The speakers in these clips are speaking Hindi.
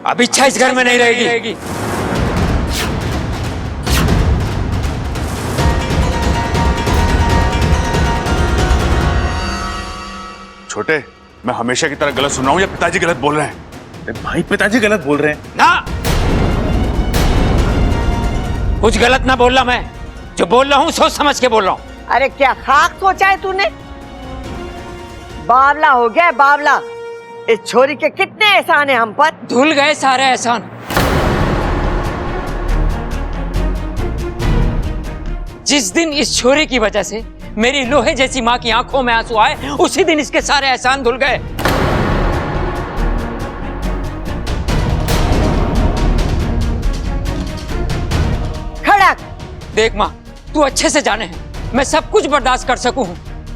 अब इच्छा इस घर में नहीं रहेगी। छोटे, मैं हमेशा की तरह गलत सुन रहा हूँ या पिताजी गलत बोल रहे हैं? अरे भाई, पिताजी गलत बोल रहे हैं। ना, कुछ गलत ना बोल रहा मैं, जो बोल रहा हूँ सोच समझ के बोल रहा हूँ। अरे क्या खाक सोचा है तूने? बावला हो गया है, बावला। इस छोरी के कितने एहसान है हम पर। धुल गए सारे एहसान। जिस दिन इस छोरी की वजह से मेरी लोहे जैसी माँ की आंखों में आंसू आए, उसी दिन इसके सारे एहसान धुल गए। खड़क! देख माँ, तू अच्छे से जाने है मैं सब कुछ बर्दाश्त कर सकूं,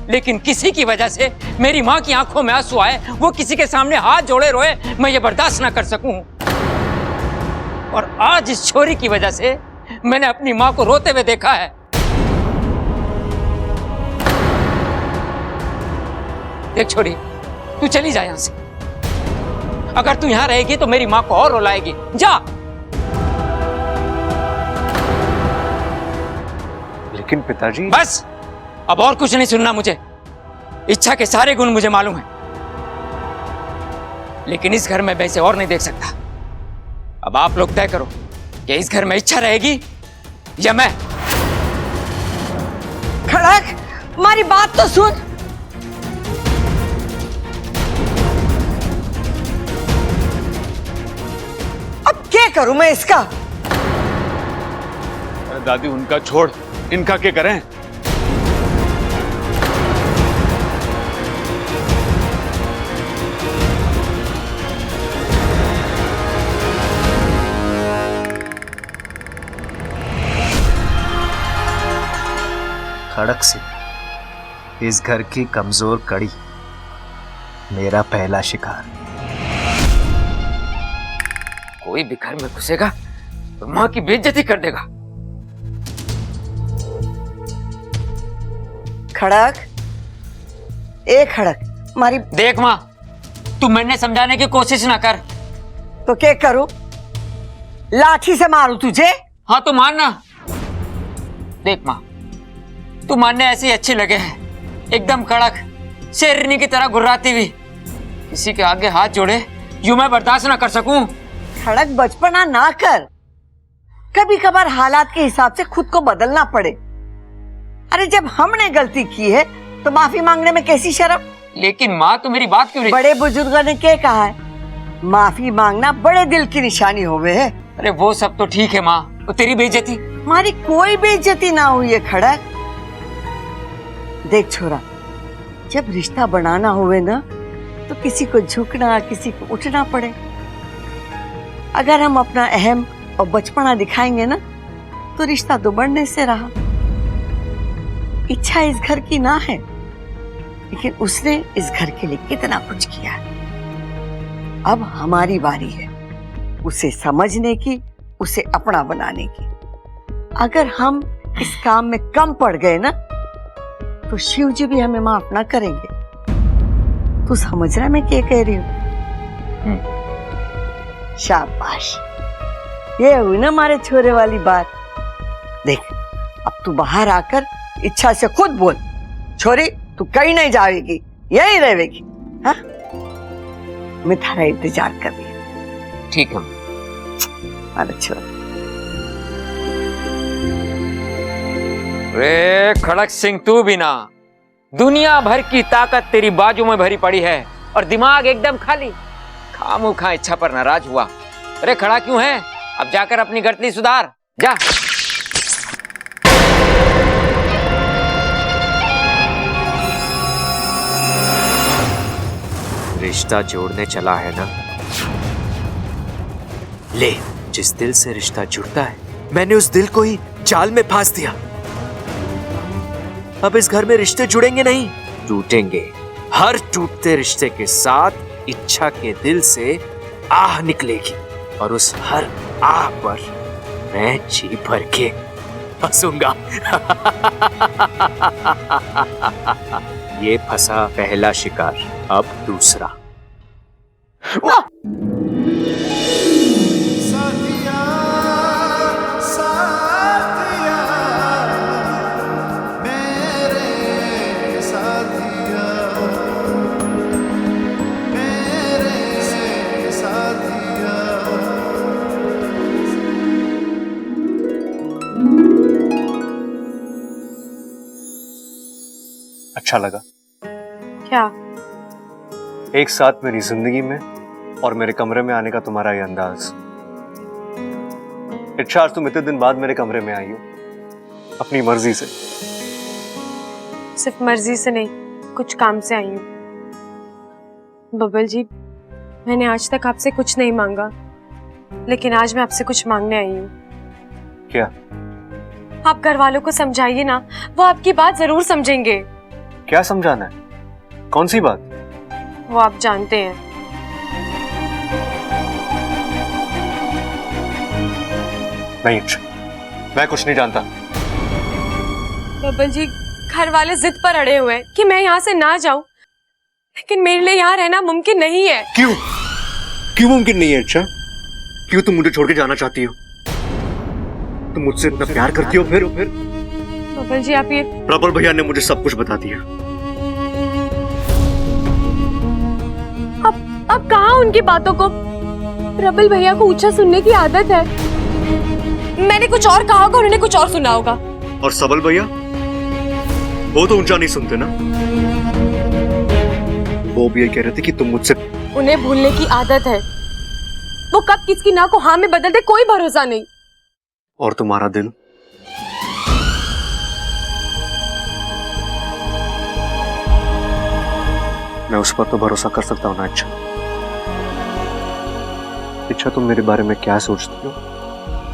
लेकिन किसी की वजह से मेरी माँ की आंखों में आंसू आए, वो किसी के सामने हाथ जोड़े रोए, मैं ये बर्दाश्त ना कर सकूं। और आज इस छोरी की वजह से मैंने अपनी माँ को रोते हुए देखा है। देख छोरी, तू चली जा यहां से। अगर तू यहां रहेगी तो मेरी माँ को और रुलाएगी। जा। लेकिन पिताजी। बस, अब और कुछ नहीं सुनना मुझे। इच्छा के सारे गुण मुझे मालूम है, लेकिन इस घर में मैं इसे और नहीं देख सकता। अब आप लोग तय करो कि इस घर में इच्छा रहेगी या मैं। खड़क, हमारी बात तो सुन। अब क्या करूं मैं इसका? अरे दादी, उनका छोड़, इनका क्या करें? खड़क सिंह, इस घर की कमजोर कड़ी, मेरा पहला शिकार। कोई भी घर में घुसेगा तो माँ की बेइज्जती कर देगा। खड़क, ए खड़क, हमारी। देख माँ, तू मैंने समझाने की कोशिश ना कर। तो क्या करूं? लाठी से मारूं तुझे? हाँ तो मानना। देख माँ, तू मानने ऐसी अच्छी लगे है, एकदम कड़क शेरनी की तरह गुर्राती हुई। किसी के आगे हाथ जोड़े यूं मैं बर्दाश्त ना कर सकूं। खड़क, बचपना ना कर। कभी कभार हालात के हिसाब से खुद को बदलना पड़े। अरे जब हमने गलती की है तो माफी मांगने में कैसी शर्म? लेकिन माँ, तो मेरी बात क्यों नहीं? बड़े बुजुर्गों ने क्या कहा है? माफी मांगना बड़े दिल की निशानी होवे है। अरे वो सब तो ठीक है माँ, वो तेरी बेइज्जती। हमारी कोई बेइज्जती ना हुई है खड़क। देख छोरा, जब रिश्ता बनाना होवे ना तो किसी को झुकना, किसी को उठना पड़े। अगर हम अपना अहम और बचपना दिखाएंगे ना तो रिश्ता तो बढ़ने से रहा। इच्छा इस घर की ना है, लेकिन उसने इस घर के लिए कितना कुछ किया है। अब हमारी बारी है उसे समझने की, उसे अपना बनाने की। अगर हम इस काम में कम पड़ गए ना तो शिव जी भी हमें माफ ना करेंगे। तू समझ रहा मैं क्या कह रही हूँ? शाबाश, ये हुई ना हमारे छोरे वाली बात। देख, अब तू बाहर आकर इच्छा से खुद बोल, छोरी तू कहीं नहीं जाएगी, यहीं रहेगी। हाँ, मैं थारा इंतजार कर रही हूँ। ठीक है। अरे छोरा। रे खड़क सिंह, तू भी ना, दुनिया भर की ताकत तेरी बाजू में भरी पड़ी है और दिमाग एकदम खाली। खामोखा इच्छा पर नाराज हुआ। अरे खड़ा क्यों है? अब जाकर अपनी गलती सुधार, जा। रिश्ता जोड़ने चला है ना, ले, जिस दिल से रिश्ता जुड़ता है, मैंने उस दिल को ही जाल में फांस दिया। अब इस घर में रिश्ते जुड़ेंगे नहीं, टूटेंगे। हर टूटते रिश्ते के साथ इच्छा के दिल से आह निकलेगी और उस हर आह पर मैं जी भर के हंसूंगा। ये फंसा पहला शिकार, अब दूसरा। अच्छा लगा। क्या? एक साथ मेरी जिंदगी में और मेरे कमरे में आने का तुम्हारा ये अंदाज। इच्छा, आज तुम इतने दिन बाद मेरे कमरे में आई हो अपनी मर्जी से। सिर्फ मर्जी से नहीं, कुछ काम से आई हूँ। बबल जी, मैंने आज तक आपसे कुछ नहीं मांगा, लेकिन आज मैं आपसे कुछ मांगने आई हूँ। क्या? आप घर वालों को समझाइए ना, वो आपकी बात जरूर समझेंगे। क्या समझाना है? कौन सी बात? वो आप जानते हैं। नहीं इच्छा, मैं कुछ नहीं जानता। बबल जी, घर वाले जिद पर अड़े हुए हैं कि मैं यहाँ से ना जाऊं, लेकिन मेरे लिए यहाँ रहना मुमकिन नहीं है। क्यों? क्यों मुमकिन नहीं है इच्छा? क्यों तुम मुझे छोड़ के जाना चाहती हो? तुम मुझसे इतना प्यार करती हो फिर? बबल जी, आप ये प्रबल भैया ने मुझे सब कुछ बता दिया। अब कहाँ उनकी बातों को? प्रबल भैया को ऊंचा सुनने की आदत है। मैंने कुछ और कहा होगा, उन्होंने कुछ और सुना होगा। और सबल भैया, वो तो ऊंचा नहीं सुनते ना। वो भी ये कह रहे थे कि तुम मुझसे, उन्हें भूलने की आदत है। वो कब किसकी ना को हाँ में बदल दे, कोई भरोसा नहीं। और तुम्हारा दिल? मैं उस पर तो भरोसा कर सकता हूं ना। अच्छा इच्छा, तुम मेरे बारे में क्या सोचती हो,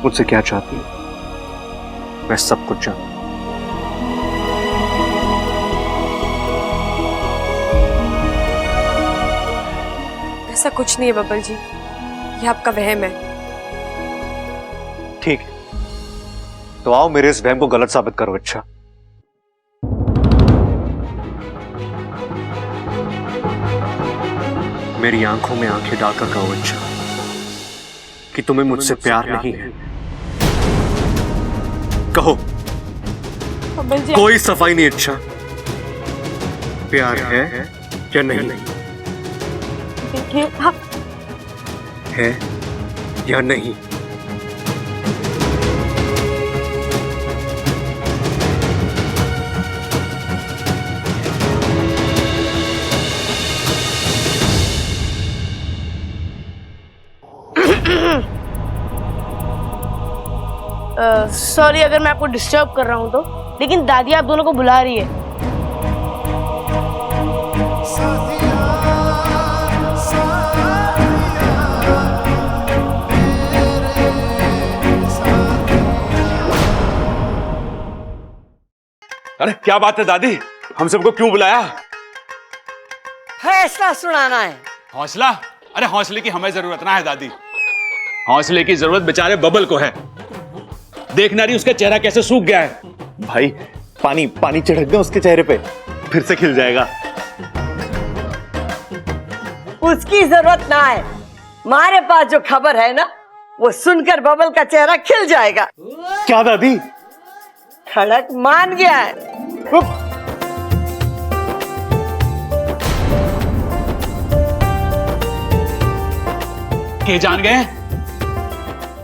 मुझसे क्या चाहती हो, मैं सब कुछ जानता हूं। ऐसा कुछ नहीं है बबल जी, ये आपका वहम है। ठीक है, तो आओ मेरे इस वहम को गलत साबित करो। अच्छा, मेरी आंखों में आंखें डालकर कहो अच्छा कि तुम्हें मुझसे प्यार नहीं है। कहो, बबल जी, कोई सफाई नहीं। अच्छा, प्यार है या नहीं? देखिए, आप है या नहीं? सॉरी अगर मैं आपको डिस्टर्ब कर रहा हूँ तो, लेकिन दादी आप दोनों को बुला रही है। अरे क्या बात है दादी, हम सबको क्यों बुलाया? फैसला सुनाना है। हौसला? अरे हौसले की हमें जरूरत ना है दादी। हौसले की जरूरत बेचारे बबल को है। देखना रही उसका चेहरा कैसे सूख गया है। भाई, पानी पानी छिड़क दे उसके चेहरे पे, फिर से खिल जाएगा। उसकी जरूरत ना है, हमारे पास जो खबर है ना, वो सुनकर बबल का चेहरा खिल जाएगा। क्या दादी? खड़क मान गया है। के जान गए?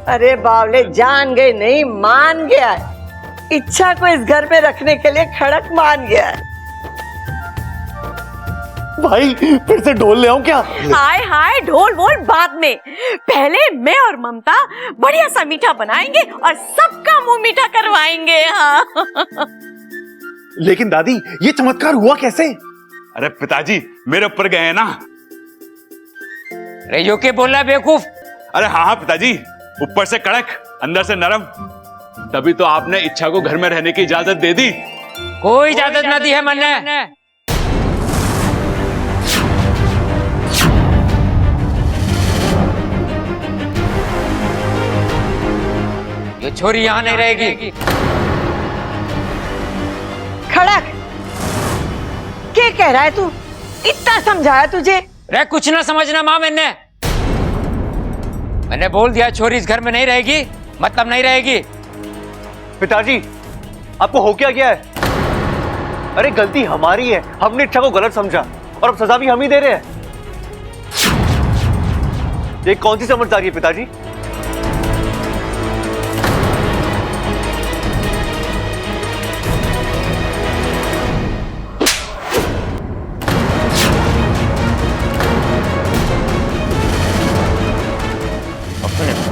अरे बावले, जान गए नहीं, मान गया है। इच्छा को इस घर में रखने के लिए खड़क मान गया है। भाई, फिर से ढोल ले आऊं क्या? हाय हाय, ढोल बोल बाद में, पहले मैं और ममता बढ़िया सा मीठा बनाएंगे और सबका मुंह मीठा करवाएंगे। हाँ। लेकिन दादी, ये चमत्कार हुआ कैसे? अरे पिताजी मेरे ऊपर गए हैं ना। अरे यो के बोल रहा है बेवकूफ? अरे हाँ हाँ पिताजी, ऊपर से कड़क अंदर से नरम, तभी तो आपने इच्छा को घर में रहने की इजाजत दे दी। कोई इजाजत ना दी है मैंने। ये छोरी यहां नहीं रहेगी। खड़क, क्या कह रहा है तू? इतना समझाया तुझे? रे कुछ ना समझना मां, मैंने बोल दिया छोरी इस घर में नहीं रहेगी, मतलब नहीं रहेगी। पिताजी, आपको हो क्या गया है? अरे गलती हमारी है, हमने इच्छा को गलत समझा और अब सजा भी हम ही दे रहे हैं। ये कौन सी समझदारी है पिताजी?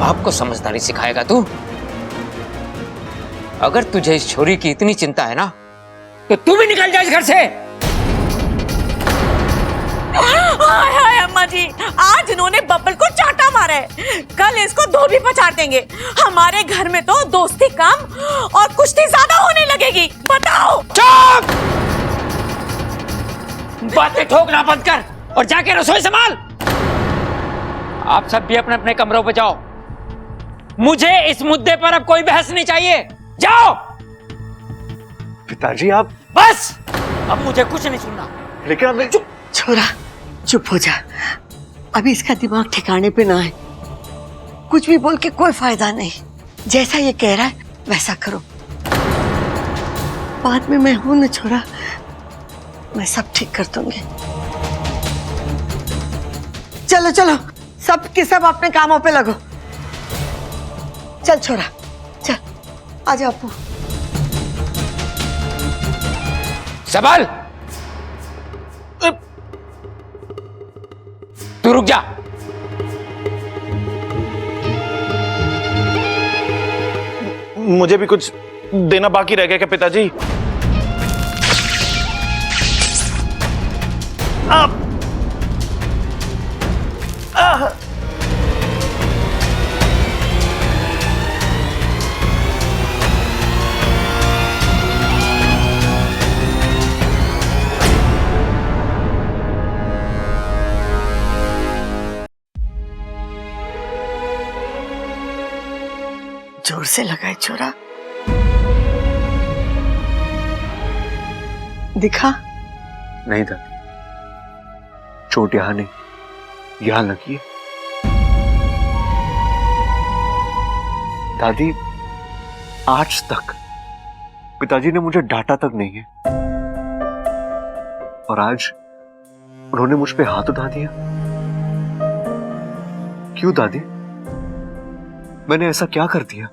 बाप को समझदारी सिखाएगा तू? अगर तुझे इस छोरी की इतनी चिंता है ना, तो तू भी निकल जा इस घर से। हाय हाय अम्मा जी, आज इन्होंने बब्बल को चाटा मारा है, कल इसको धोबी पछाड़ देंगे। हमारे घर में तो दोस्ती कम और कुश्ती ज्यादा होने लगेगी। बताओ। चुप! बातें ठोकना बंद कर और जाके रसोई संभाल। आप सब भी अपने अपने कमरों पे जाओ। मुझे इस मुद्दे पर अब कोई बहस नहीं चाहिए। जाओ। पिताजी आप। बस, अब मुझे कुछ नहीं सुनना। लेकिन अब चुप छोरा, चुप हो जा। अभी इसका दिमाग ठिकाने पे ना है। कुछ भी बोल के कोई फायदा नहीं। जैसा ये कह रहा है वैसा करो। बाद में मैं हूं ना छोरा, मैं सब ठीक कर दूंगी। चलो चलो, सब के सब अपने कामों पे लगो। चल छोरा, चल आजा अपू। सबल, तू रुक जा। मुझे भी कुछ देना बाकी रह गया क्या पिताजी? आप जोर से लगाए छोरा। दिखा? नहीं था, चोट यहां नहीं, यहां लगी है। दादी, आज तक पिताजी ने मुझे डांटा तक नहीं है, और आज उन्होंने मुझ पे हाथ उठा दिया। क्यों दादी? मैंने ऐसा क्या कर दिया?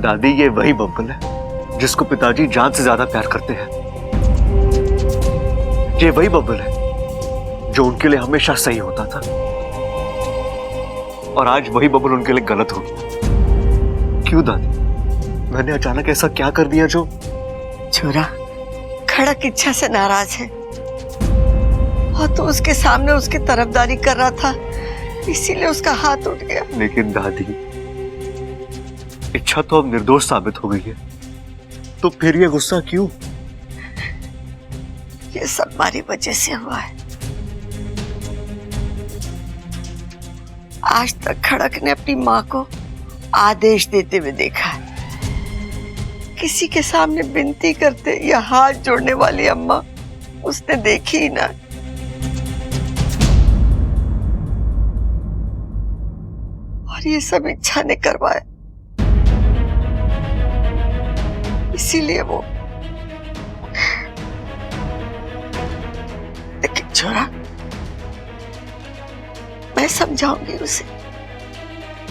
दादी, ये वही बब्बल है जिसको पिताजी जान से ज्यादा प्यार करते हैं। ये वही बब्बल है जो उनके लिए हमेशा सही होता था, और आज वही बब्बल उनके लिए गलत हो गया। क्यों दादी? मैंने अचानक ऐसा क्या कर दिया जो? छोरा खड़क इच्छा से नाराज है, और तो उसके सामने उसकी तरफदारी कर रहा था, इसीलिए उसका हाथ उठ गया। लेकिन दादी, इच्छा तो अब निर्दोष साबित हो गई है, तो फिर ये गुस्सा क्यों? ये सब हमारी वजह से हुआ है। आज तक खड़क ने अपनी माँ को आदेश देते हुए देखा है। किसी के सामने विनती करते या हाथ जोड़ने वाली अम्मा उसने देखी ही ना। और ये सब इच्छा ने करवाया, इसीलिए वो। लेकिन छोरा, मैं समझाऊंगी उसे,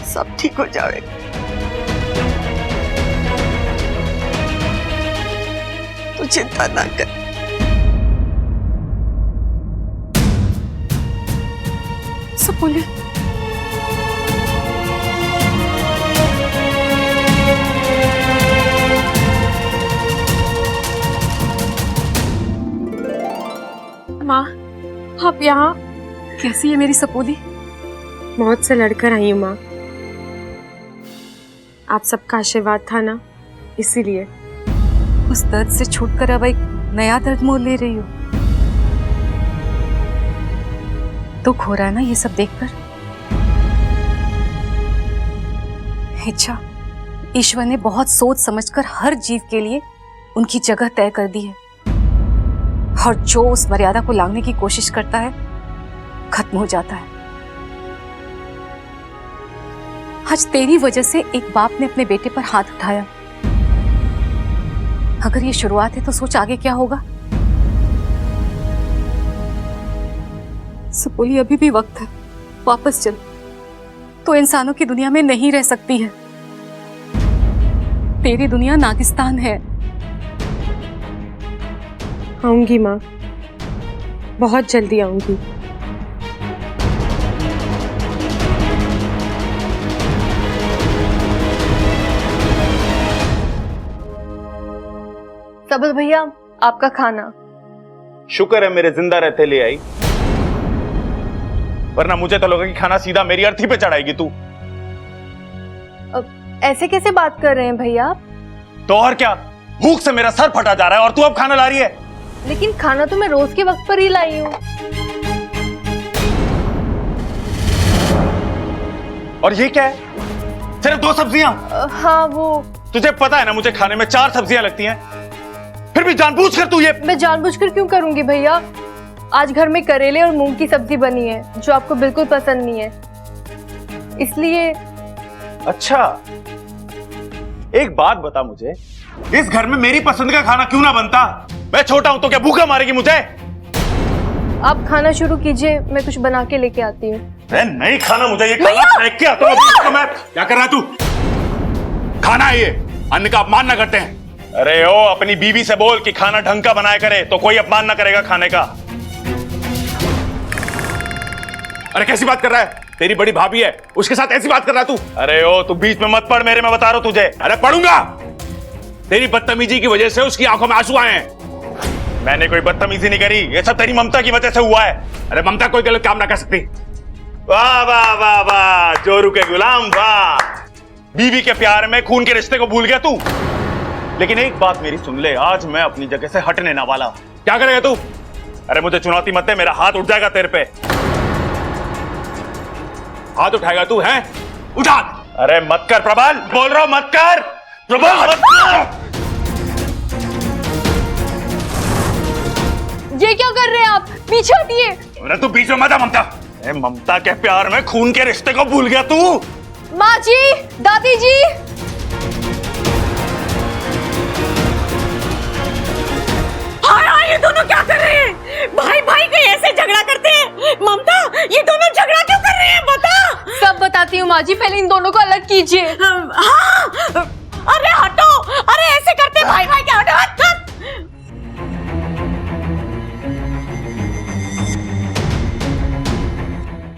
सब ठीक हो जाएगा। तू चिंता ना कर। सपोली, माँ, आप यहाँ? कैसी है मेरी सपोली? मौत से लड़कर आई हूँ माँ। आप सबका आशीर्वाद था ना, इसीलिए। उस दर्द से छूटकर अब एक नया दर्द मोल ले रही हो। दुख हो रहा है ना ये सब देखकर? इच्छा, ईश्वर ने बहुत सोच समझकर हर जीव के लिए उनकी जगह तय कर दी है, और जो उस मर्यादा को लांघने की कोशिश करता है खत्म हो जाता है। आज तेरी वजह से एक बाप ने अपने बेटे पर हाथ उठाया। अगर ये शुरुआत है तो सोच आगे क्या होगा। सपोली, अभी भी वक्त है, वापस चल। तो इंसानों की दुनिया में नहीं रह सकती है। तेरी दुनिया नागिस्तान है। आऊंगी माँ, बहुत जल्दी आऊंगी। सबल भैया, आपका खाना। शुक्र है मेरे जिंदा रहते ले आई, वरना मुझे तो लगा कि खाना सीधा मेरी अर्थी पे चढ़ाएगी तू। ऐसे कैसे बात कर रहे हैं भैया आप? तो और क्या, भूख से मेरा सर फटा जा रहा है और तू अब खाना ला रही है। लेकिन खाना तो मैं रोज के वक्त पर ही लाई हूँ। और ये क्या है, सिर्फ 2 सब्जियां? हाँ वो तुझे पता है ना मुझे खाने में 4 सब्जियां लगती हैं, फिर भी जानबूझकर तू ये। मैं जानबूझकर क्यों करूंगी भैया? आज घर में करेले और मूंग की सब्जी बनी है जो आपको बिल्कुल पसंद नहीं है, इसलिए। अच्छा, एक बात बता मुझे, इस घर में मेरी पसंद का खाना क्यों ना बनता? मैं छोटा हूं तो क्या भूखा मारेगी मुझे? आप खाना शुरू कीजिए, मैं कुछ बना के लेके आती हूँ। नहीं खाना मुझे, ये खाना फेंक के आता हूं मैं। क्या कर रहा है तू? खाना है ये, अन्न का अपमान ना करते हैं। अरे ओ, अपनी बीवी से बोल कि खाना ढंग का बनाया करे तो कोई अपमान ना करेगा खाने का। अरे कैसी बात कर रहा है, तेरी बड़ी भाभी है, उसके साथ ऐसी बात कर रहा है तू? अरे ओ, तू बीच में मत पड़ मेरे, मैं बता रहा हूं तुझे। अरे पढ़ूंगा, तेरी बदतमीजी की वजह से उसकी आंखों में आंसू आए हैं। मैंने कोई बदतमीजी नहीं करी, ये सब तेरी ममता की वजह से हुआ है। अरे ममता कोई गलत काम ना कर सकती। वाह वाह वाह वाह, जोरू के गुलाम वाह। बीवी के प्यार में खून के रिश्ते को भूल गया तू। लेकिन एक बात मेरी सुन ले, आज मैं अपनी जगह से हटने ना वाला। क्या करेगा तू? अरे मुझे चुनौती मत दे, मेरा हाथ उठ जाएगा तेरे पे। हाथ उठाएगा तू? है उठा। अरे मत कर प्रबल, बोल रहा हूं मत कर प्रबल, मत कर। ये क्या कर रहे हैं आप? पीछे हटिए। अरे तू बीच में मत आ ममता। ममता के प्यार में खून के रिश्ते को भूल गया तू। माँ जी, दादी जी। हाय हाय, ये दोनों क्या कर रहे हैं? भाई भाई को ऐसे झगड़ा करते हैं? ममता, ये दोनों झगड़ा क्यों कर रहे हैं, बता। सब बताती हूँ माँ जी, पहले इन दोनों को अलग कीजिए। हाँ, अरे हटो, अरे ऐसे करते भाई भाई क्या? हटो, हट।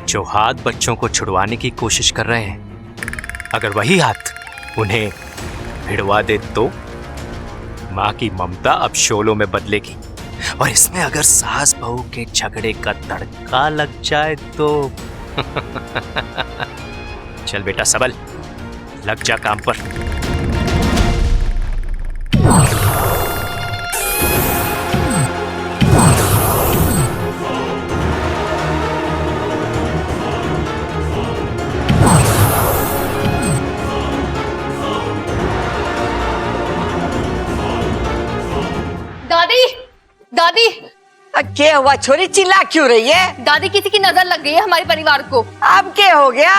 जो हाथ बच्चों को छुड़वाने की कोशिश कर रहे हैं, अगर वही हाथ उन्हें भिड़वा दे तो माँ की ममता अब शोलों में बदलेगी। और इसमें अगर सास बहू के झगड़े का तड़का लग जाए तो चल बेटा सबल, लग जा काम पर। दादी, दादी। क्या हुआ छोरी, चिल्ला क्यों रही है? दादी, किसी की नजर लग गई है हमारे परिवार को। अब क्या हो गया?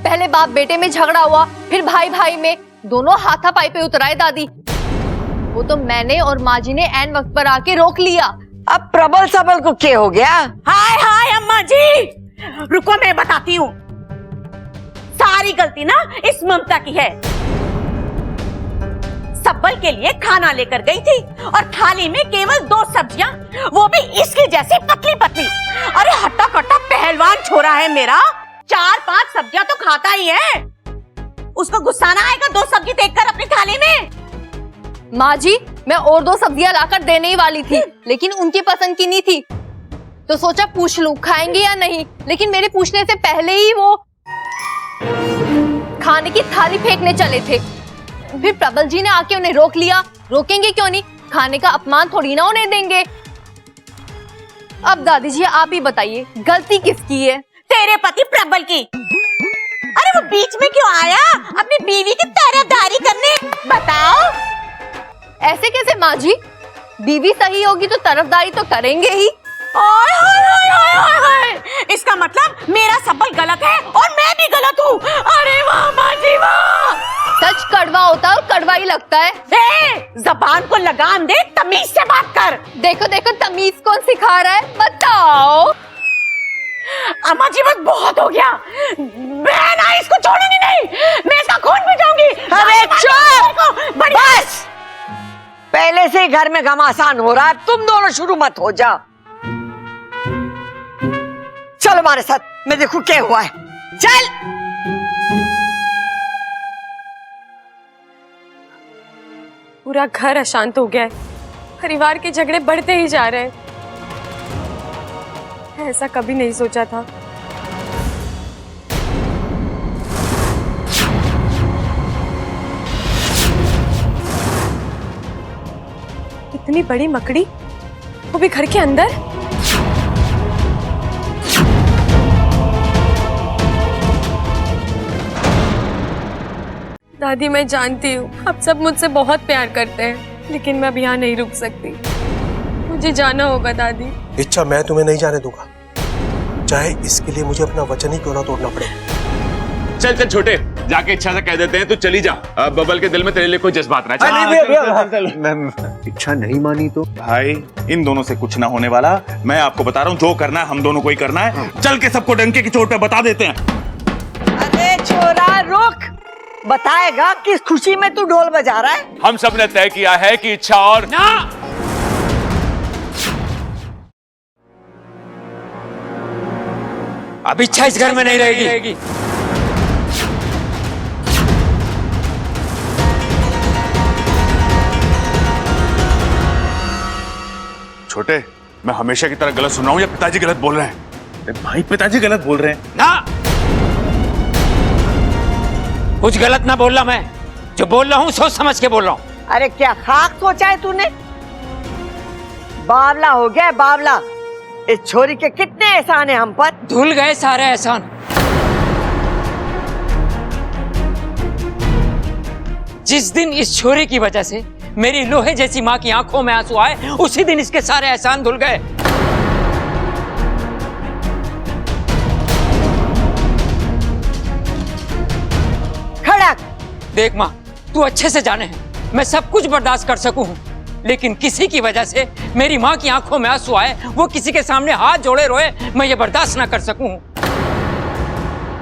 पहले बाप बेटे में झगड़ा हुआ, फिर भाई भाई में, दोनों हाथापाई पे उतराए दादी। वो तो मैंने और माँ जी ने ऐन वक्त पर आके रोक लिया। अब प्रबल सबल को क्या हो गया? हाय हाय अम्मा जी, रुको मैं बताती हूँ। सारी गलती ना इस ममता की है। सबल के लिए खाना लेकर गई थी और थाली में केवल 2 सब्जियां, वो भी इसकी जैसी पतली पतली। अरे हट्टा कट्टा पहलवान छोरा है मेरा, 4-5 सब्जियां तो खाता ही है। उसको गुस्सा ना आएगा 2 सब्जी देखकर अपनी थाली में? माँ जी, मैं और 2 सब्जियां लाकर देने ही वाली थी, लेकिन उनकी पसंद की नहीं थी, तो सोचा पूछ लूं खाएंगे या नहीं। लेकिन मेरे पूछने से पहले ही वो खाने की थाली फेंकने चले थे। फिर प्रबल जी ने आके उन्हें रोक लिया। रोकेंगे क्यों नहीं, खाने का अपमान थोड़ी ना उन्हें देंगे। अब दादी जी आप ही बताइए, गलती किसकी है? तेरे पति प्रबल की। अरे वो बीच में क्यों आया अपनी बीवी की तरफदारी करने, बताओ। ऐसे कैसे माँ जी, बीवी सही होगी तो तरफदारी तो करेंगे ही। ओए होए होए होए होए होए, इसका मतलब मेरा सबल गलत है और मैं भी गलत हूँ। अरे वाह माँ जी वाह। सच कड़वा होता है और कड़वा ही लगता है। जबान को लगाम दे, तमीज से बात कर। देखो देखो, तमीज कौन सिखा रहा है, बताओ। अम्मा जी बस बहुत हो गया, मैं ना इसको छोड़ूंगी नहीं, मैं इसका खून पीऊंगी। अरे चुप, बस। पहले से ही घर में घमासान हो रहा है, तुम दोनों शुरू मत हो जाओ। चलो हमारे साथ, मैं देखूं क्या हुआ है। चल। पूरा घर अशांत हो गया है। परिवार के झगड़े बढ़ते ही जा रहे हैं। ऐसा कभी नहीं सोचा था। इतनी बड़ी मकड़ी, वो भी घर के अंदर। दादी, मैं जानती हूँ आप सब मुझसे बहुत प्यार करते हैं, लेकिन मैं अब यहाँ नहीं रुक सकती। मुझे जाना होगा दादी। इच्छा, मैं तुम्हें नहीं जाने दूंगा, चाहे इसके लिए मुझे अपना वचन ही क्यों ना तोड़ना पड़े। चल चल छोटे, जाके इच्छा से कह देते हैं, तू चली जा। बबल के दिल में तेरे लिए कोई जज्बात ना। इच्छा नहीं मानी तो भाई, इन दोनों से कुछ ना होने वाला। मैं आपको बता रहा हूँ, जो करना है हम दोनों को ही करना है। चल के सबको डंके की चोट पे बता देते हैं। अरे छोरा रुक, बताएगा किस खुशी में तू ढोल बजा रहा है? हम सब ने तय किया है कि इच्छा और ना, अब इच्छा इस घर में नहीं रहेगी। छोटे, मैं हमेशा की तरह गलत सुन रहा हूँ या पिताजी गलत बोल रहे हैं? अरे भाई, पिताजी गलत बोल रहे हैं ना, कुछ गलत ना बोल रहा मैं। जो बोल रहा हूँ सोच समझ के बोल रहा हूँ। अरे क्या खाक सोचा है तूने? बावला हो गया है, बावला। इस छोरी के कितने एहसान है हम पर। धुल गए सारे एहसान। जिस दिन इस छोरी की वजह से मेरी लोहे जैसी माँ की आंखों में आंसू आए, उसी दिन इसके सारे एहसान धुल गए। खड़क, देख माँ, तू अच्छे से जाने है मैं सब कुछ बर्दाश्त कर सकूं, लेकिन किसी की वजह से मेरी माँ की आंखों में आंसू आए, वो किसी के सामने हाथ जोड़े रोए, मैं ये बर्दाश्त ना कर सकूं।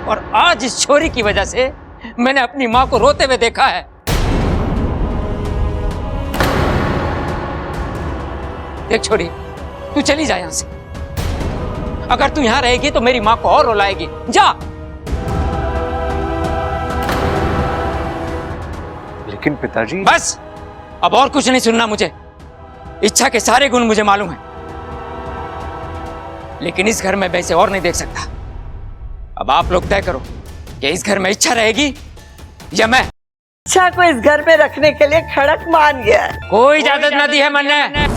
और आज इस छोरी की वजह से मैंने अपनी माँ को रोते हुए देखा है। देख छोरी, तू चली जा यहां से। अगर तू यहां रहेगी तो मेरी माँ को और रुलाएगी। जा। लेकिन पिताजी। बस, अब और कुछ नहीं सुनना मुझे। इच्छा के सारे गुण मुझे मालूम है, लेकिन इस घर में मैं इसे और नहीं देख सकता। अब आप लोग तय करो कि इस घर में इच्छा रहेगी या मैं। इच्छा को इस घर में रखने के लिए खड़क मान गया है। कोई इजाजत ना दी है मैंने।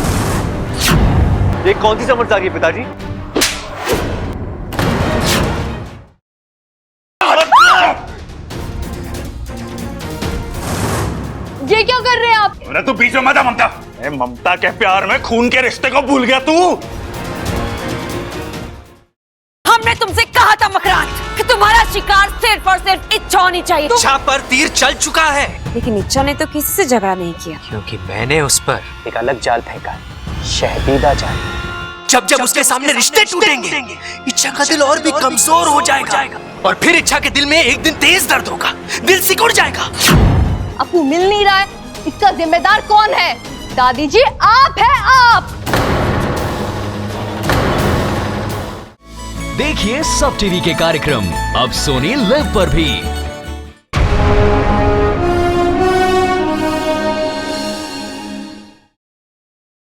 ये कौन सी समझदारी है पिताजी? ये क्या कर रहे हैं आप? अरे तू बीच में मत आ ममता। ममता के प्यार में खून के रिश्ते को भूल गया तू। हमने तुमसे कहा था मकरान कि तुम्हारा शिकार सिर्फ और सिर्फ इच्छा होनी चाहिए। इच्छा पर तीर चल चुका है, लेकिन इच्छा ने तो किसी से झगड़ा नहीं किया, क्योंकि मैंने उस पर एक अलग जाल फेंका, शहदीदा जाल। जब जब उसके सामने रिश्ते टूटेंगे, इच्छा का दिल और भी कमजोर हो जाएगा, और फिर इच्छा के दिल में एक दिन तेज दर्द होगा, दिल सिकुड़ जाएगा। अपू मिल नहीं रहा है, इसका जिम्मेदार कौन है? दादी जी, आप हैं आप। देखिए सब टीवी के कार्यक्रम अब सोनी लिव पर भी।